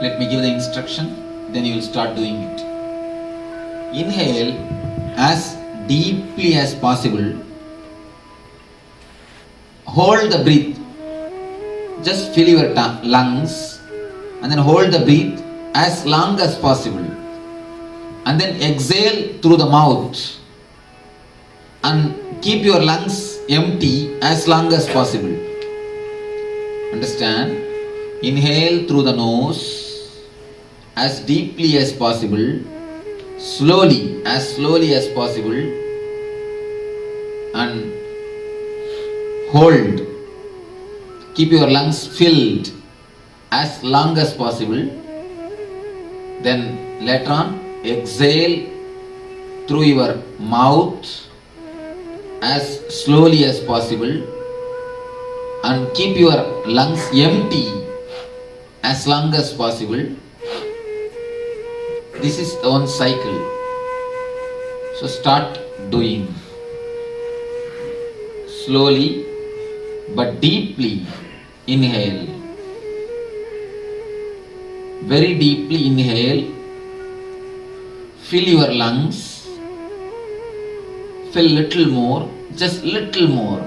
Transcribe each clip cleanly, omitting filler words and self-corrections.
Let me give the instruction, then you will start doing it. Inhale as deeply as possible. Hold the breath. Just fill your lungs and then hold the breath as long as possible. And then exhale through the mouth and keep your lungs empty as long as possible. Understand? Inhale through the nose as deeply as possible, slowly as possible, and hold. Keep your lungs filled as long as possible. Then later on, exhale through your mouth as slowly as possible and keep your lungs empty as long as possible. This is one cycle. So start doing. Slowly but deeply inhale. Very deeply inhale. Fill your lungs. Fill little more, just little more.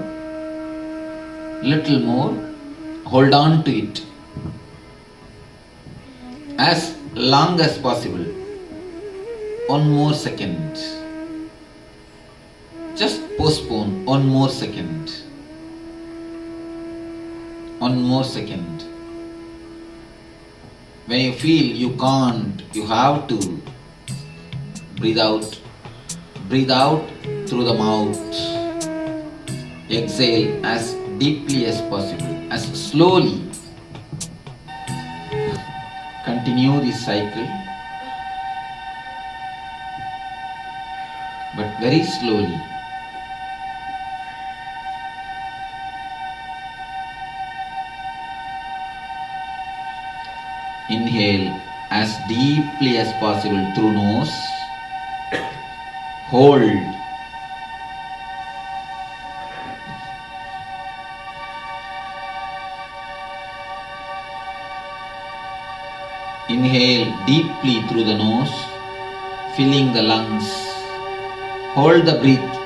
Little more. Hold on to it as long as possible. One more second. Just postpone one more second. One more second. When you feel you can't, you have to breathe out. Breathe out through the mouth. Exhale as deeply as possible, as slowly. Continue this cycle, but very slowly. Inhale as deeply as possible through nose. Hold. Inhale deeply through the nose, filling the lungs. Hold the breath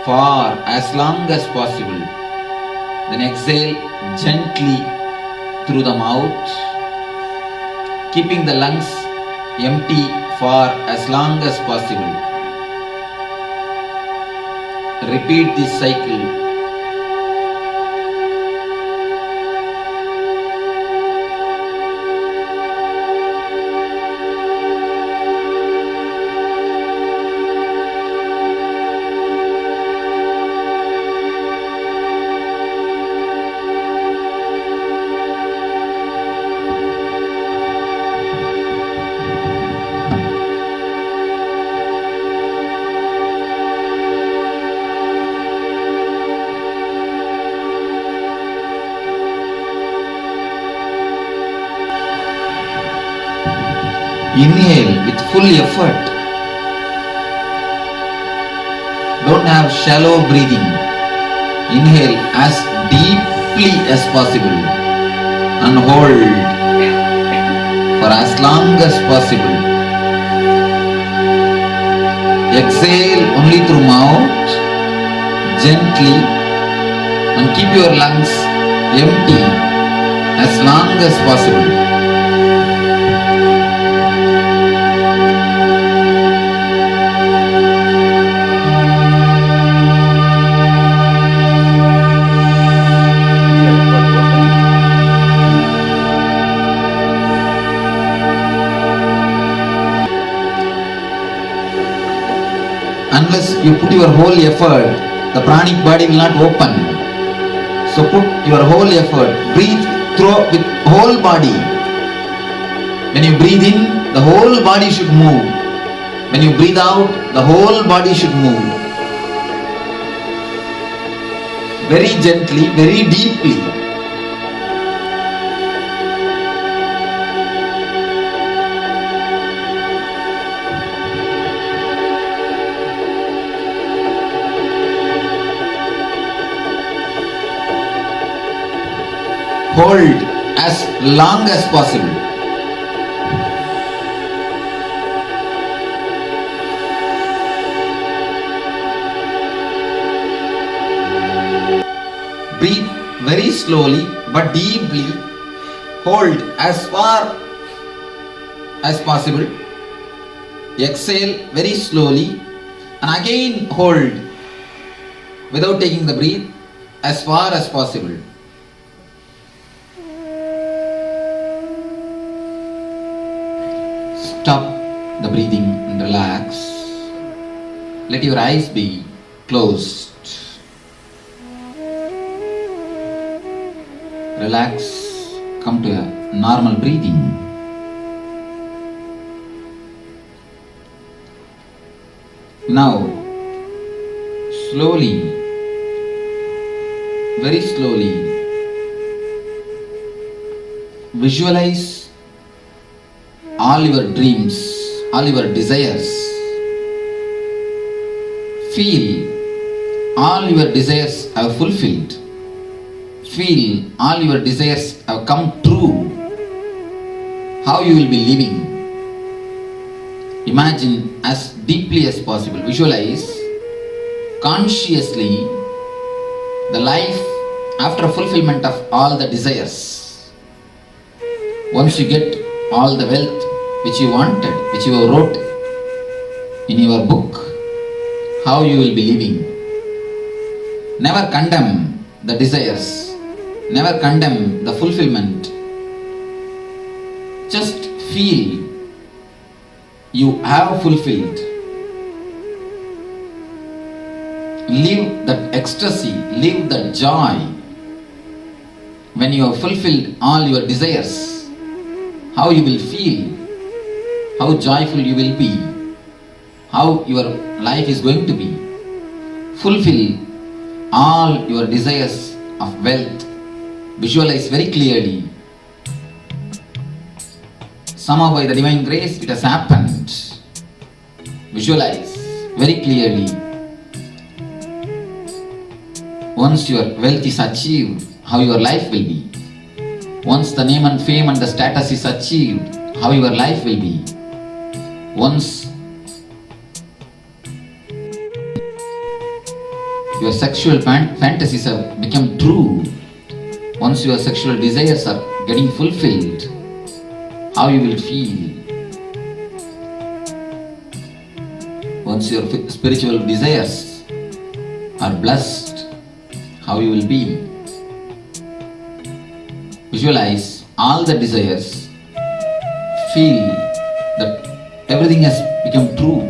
for as long as possible. Then exhale gently through the mouth, keeping the lungs empty for as long as possible. Repeat this cycle. Inhale with full effort. Don't have shallow breathing. Inhale as deeply as possible and hold for as long as possible. Exhale only through mouth, gently, and keep your lungs empty as long as possible. Unless you put your whole effort, the pranic body will not open. So put your whole effort. Breathe through with whole body. When you breathe in, the whole body should move. When you breathe out, the whole body should move. Very gently, very deeply. Hold as long as possible. Breathe very slowly but deeply. Hold as far as possible. Exhale very slowly and again hold without taking the breath as far as possible. Stop the breathing and relax. Let your eyes be closed. Relax, come to a normal breathing. Now, slowly, very slowly, visualize all your dreams, all your desires. Feel all your desires have fulfilled. Feel all your desires have come true. How you will be living. Imagine as deeply as possible. Visualize consciously the life after fulfillment of all the desires. Once you get all the wealth which you wanted, which you wrote in your book, how you will be living. Never condemn the desires. Never condemn the fulfillment. Just feel you have fulfilled. Live that ecstasy, live that joy. When you have fulfilled all your desires, how you will feel, how joyful you will be, how your life is going to be. Fulfill all your desires of wealth. Visualize very clearly. Somehow by the divine grace it has happened. Visualize very clearly. Once your wealth is achieved, how your life will be. Once the name and fame and the status is achieved, how your life will be. Once your sexual fantasies have become true, once your sexual desires are getting fulfilled, how you will feel. Once your spiritual desires are blessed, how you will be. Visualize all the desires. Feel that everything has become true.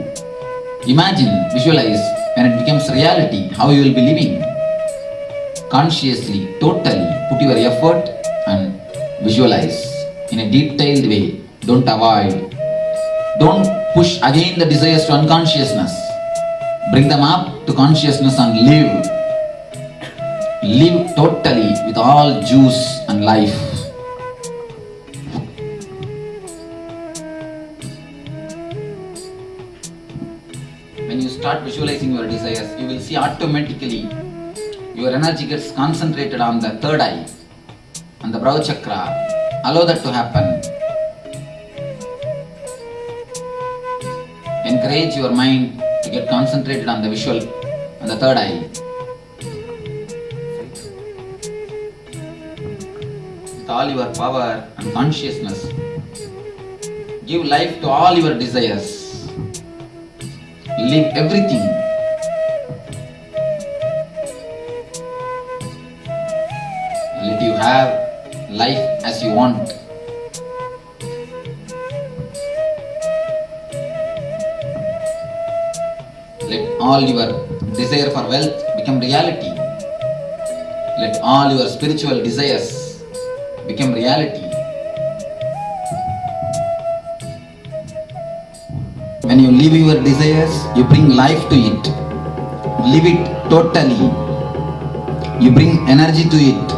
Imagine, visualize when it becomes reality, how you will be living. Consciously, totally put your effort and visualize in a detailed way. Don't avoid. Don't push again the desires to unconsciousness. Bring them up to consciousness and live. Live totally with all juice and life. When you start visualizing your desires, you will see automatically your energy gets concentrated on the third eye and the brow chakra. Allow that to happen. Encourage your mind to get concentrated on the visual and the third eye. With all your power and consciousness, give life to all your desires. Live everything. Let you have life as you want. Let all your desire for wealth become reality. Let all your spiritual desires become reality. When you live your desires, you bring life to it. Live it totally. You bring energy to it.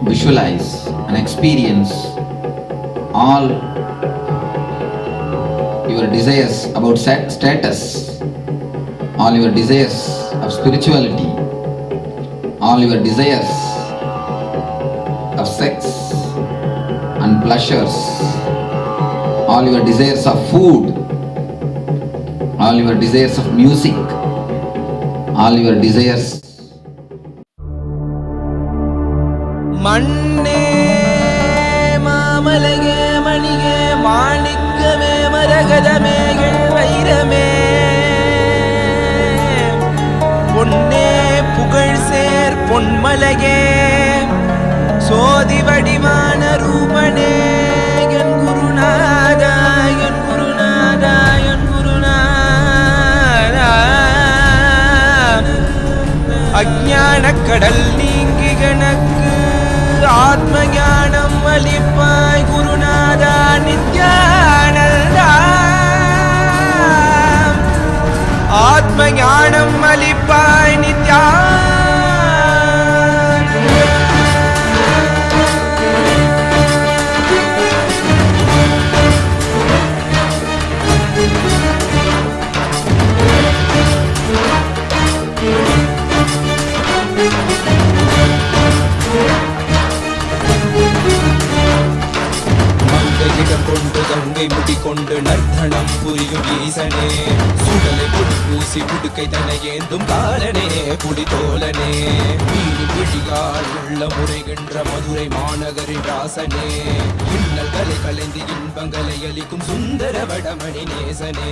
Visualize and experience all your desires about status, all your desires of spirituality, all your desires of sex and pleasures, all your desires of food, all your desires of music, all your desires. மண்ணே மாமலையே மணியே மாணிக்கமே மரகதமே வைரமே பொன்னே புகழ் சேர் பொன்மலையே சோதி வடிவான ரூபனே என் குருநாதா என் குருநாதா என் குருநாதா அஞ்ஞான கடல் நீங்கி கணக்கு ஆத்ம ஞானம் அளிப்பாய் குருநாதா நித்யானந்தா ஆத்ம ஞானம் அளிப்பாய் நித்யா கொண்டு கங்கை முடிக்கொண்டு நர்த்தனம் புரியும் ஈசனே சுடலை பூசி புடுக்கை தனை ஏந்தும் காலனே புலிதோலனே மீறி விழியால் உள்ள முறைகின்ற மதுரை மாநகரின் ராசனே இன்னல்களை கலைந்து இன்பங்களை அளிக்கும் சுந்தர வடமணி நேசனே